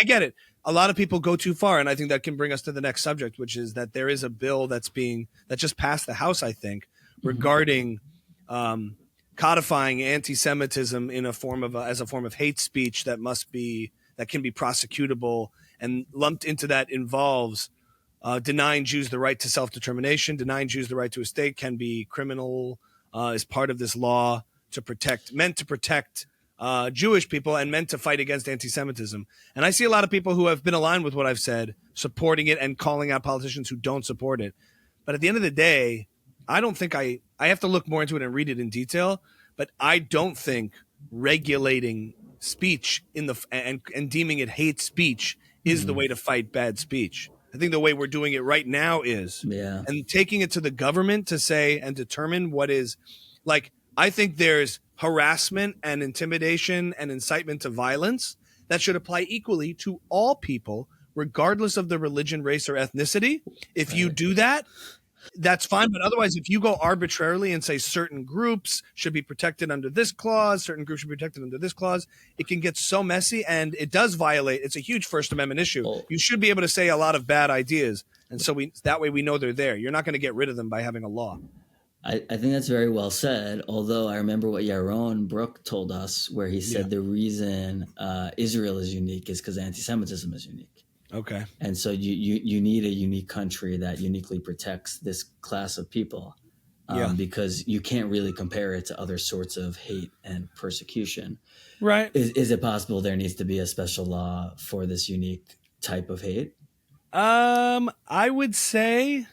get it. A lot of people go too far, and I think that can bring us to the next subject, which is that there is a bill that just passed the House, I think, regarding codifying anti-Semitism in a form of as a form of hate speech that can be prosecutable, and lumped into that involves denying Jews the right to self-determination, denying Jews the right to a state can be criminal as part of this law meant to protect Jewish people and meant to fight against anti-Semitism. And I see a lot of people who have been aligned with what I've said, supporting it and calling out politicians who don't support it. But at the end of the day, I don't think I have to look more into it and read it in detail, but I don't think regulating speech and deeming it hate speech is the way to fight bad speech. I think the way we're doing it right now is, and taking it to the government to say and determine what is, like, I think there's harassment and intimidation and incitement to violence that should apply equally to all people, regardless of the religion, race, or ethnicity. If you do that, that's fine. But otherwise, if you go arbitrarily and say certain groups should be protected under this clause, certain groups should be protected under this clause, it can get so messy, and it does violate. It's a huge First Amendment issue. You should be able to say a lot of bad ideas. And so that way we know they're there. You're not going to get rid of them by having a law. I think that's very well said. Although I remember what Yaron Brook told us, where he said the reason Israel is unique is because anti-Semitism is unique. Okay. And so you need a unique country that uniquely protects this class of people, because you can't really compare it to other sorts of hate and persecution. Right. Is it possible there needs to be a special law for this unique type of hate? I would say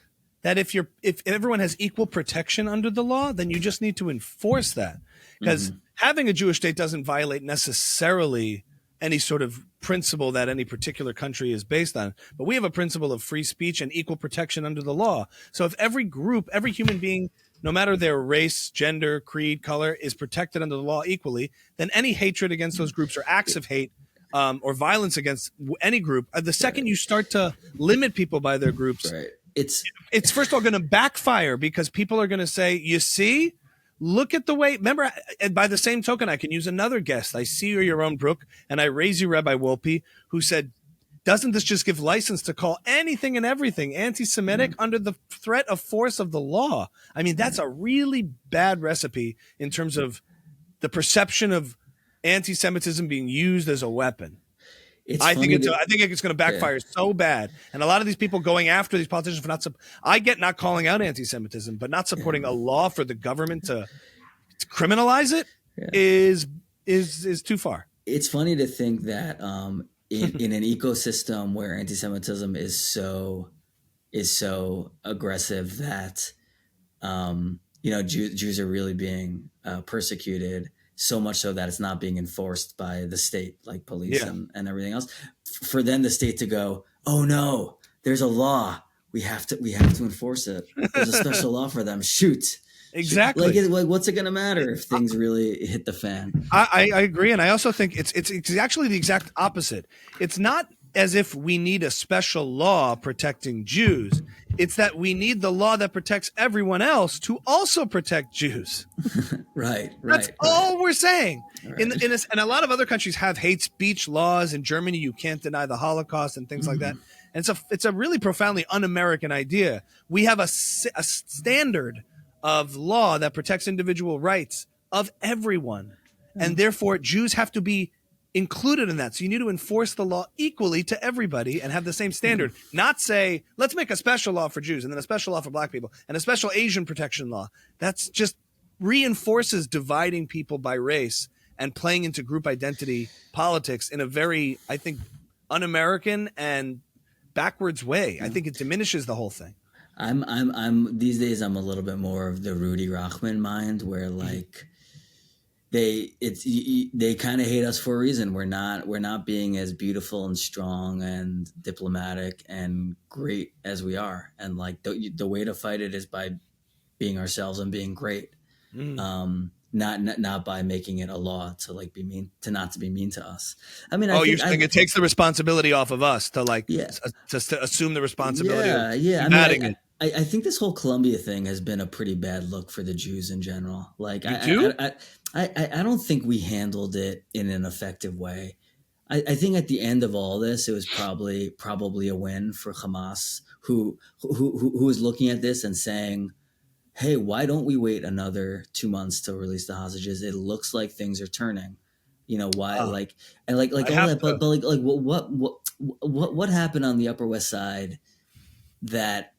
that if everyone has equal protection under the law, then you just need to enforce that. Because having a Jewish state doesn't violate necessarily any sort of principle that any particular country is based on. But we have a principle of free speech and equal protection under the law. So if every group, every human being, no matter their race, gender, creed, color, is protected under the law equally, then any hatred against those groups or acts of hate or violence against any group, the second you start to limit people by their groups, it's first of all going to backfire, because people are going to say, you see, look at the way, remember, and by the same token, I can use another guest. I see your own Brook, and I raise you Rabbi Wolpe, who said, doesn't this just give license to call anything and everything anti-Semitic under the threat of force of the law? I mean, that's a really bad recipe in terms of the perception of anti-Semitism being used as a weapon. I think it's going to backfire so bad. And a lot of these people going after these politicians for I get not calling out anti-Semitism, but not supporting a law for the government to criminalize it is too far. It's funny to think that in an ecosystem where anti-Semitism is so aggressive that Jews are really being persecuted, so much so that it's not being enforced by the state, like police and everything else. For then the state to go, oh no, there's a law, we have to enforce it. There's a special law for them. Shoot. Exactly. Like what's it going to matter if things really hit the fan? I agree, and I also think it's actually the exact opposite. It's not as if we need a special law protecting Jews. It's that we need the law that protects everyone else to also protect Jews. Right. That's all we're saying. Right. And a lot of other countries have hate speech laws. In Germany, you can't deny the Holocaust and things like that. And it's a really profoundly un-American idea. We have a standard of law that protects individual rights of everyone. And therefore, Jews have to be included in that. So you need to enforce the law equally to everybody and have the same standard. Not say, let's make a special law for Jews and then a special law for black people and a special Asian protection law. That's just reinforces dividing people by race and playing into group identity politics in a very, I think, un-American and backwards way. I think it diminishes the whole thing. I'm these days I'm a little bit more of the Rudy Rachman mind, where like they kind of hate us for a reason. We're not being as beautiful and strong and diplomatic and great as we are. And like the way to fight it is by being ourselves and being great. Not by making it a law to like be mean, to not to be mean to us. I mean, you're saying it takes the responsibility off of us to like to assume the responsibility. Yeah. I think this whole Columbia thing has been a pretty bad look for the Jews in general. Like, I don't think we handled it in an effective way. I think at the end of all this, it was probably a win for Hamas, who was looking at this and saying, "Hey, why don't we wait another 2 months to release the hostages? It looks like things are turning. You know why? Like and like I all have that, but like what happened on the Upper West Side that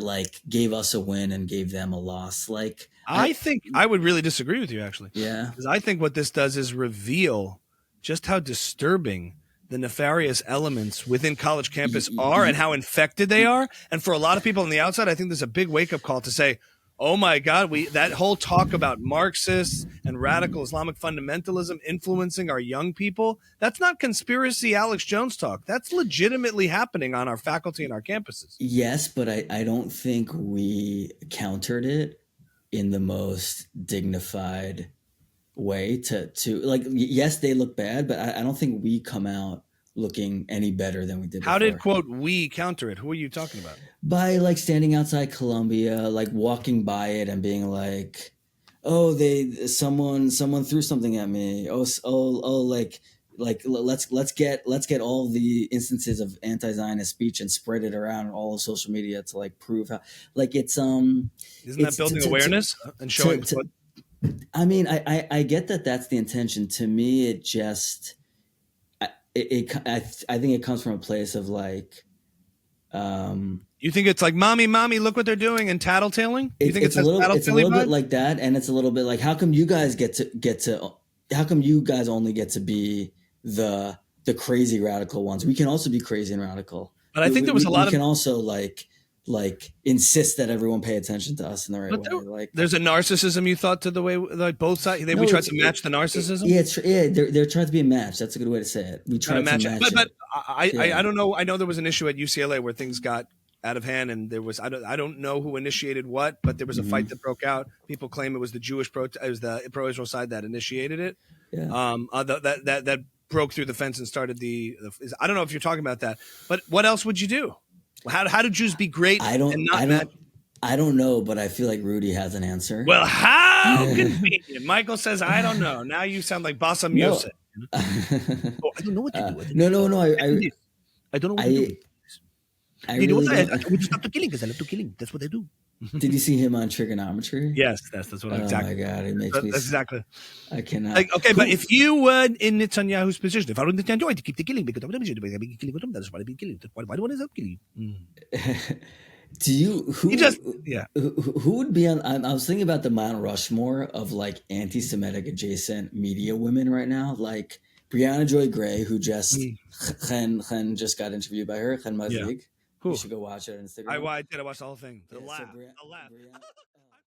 like gave us a win and gave them a loss? Like I think I would really disagree with you, actually. yeah, Because I think what this does is reveal just how disturbing the nefarious elements within college campus are and how infected they are. And for a lot of people on the outside, I think there's a big wake-up call to say, oh my God, that whole talk about Marxists and radical Islamic fundamentalism influencing our young people, that's not conspiracy Alex Jones talk. That's legitimately happening on our faculty and our campuses. yes, but I don't think we countered it in the most dignified way to like, yes, they look bad, but I don't think we come out looking any better than we did How before. did, quote, we counter it? Who are you talking about? By like standing outside Columbia, like walking by it and being like, oh, someone threw something at me. Oh, like let's get all the instances of anti-Zionist speech and spread it around all of social media to like prove how, like Isn't that building awareness and showing what? I mean, I get that that's the intention. To me, it just I think it comes from a place of like, You think it's like mommy, look what they're doing, and tattletaling? You think it's a little vibe? bit like that, and it's a little bit like, how come you guys how come you guys only get to be the crazy radical ones? We can also be crazy and radical. But I think there was a lot we can also like insist that everyone pay attention to us in the right way. Like there's a narcissism, you thought, to the way like both sides. We tried to match the narcissism. They're trying to be a match. That's a good way to say it. We tried to match it. But I don't know. I know there was an issue at UCLA where things got out of hand, and there was I don't know who initiated what, but there was a fight that broke out. People claim it was the Jewish it was the pro-Israel side that initiated it. Yeah. That broke through the fence and started I don't know if you're talking about that, but what else would you do? How do Jews be great? I don't know, but I feel like Rudy has an answer. Well, how convenient. Michael says, I don't know. Now you sound like Bassam Yosef. I don't know what to do. No. I don't know what to do. I really I would stop the killing because I love to killing. That's what I do. Did you see him on Trigonometry? Yes, that's what exactly. Oh my God, it makes me. That's exactly. I cannot. Like, okay, but if you were in Netanyahu's position, if I were Netanyahu, I'd keep the killing because I'm killing. That's why I've been killing. Why do I want to kill you? Do you who would be on? I was thinking about the Mount Rushmore of like anti-Semitic adjacent media women right now, like Brianna Joy Gray, who just Chen just got interviewed by her, Chen Mazig. Cool. You should go watch it on Instagram. I did. I watched the whole thing. The laugh.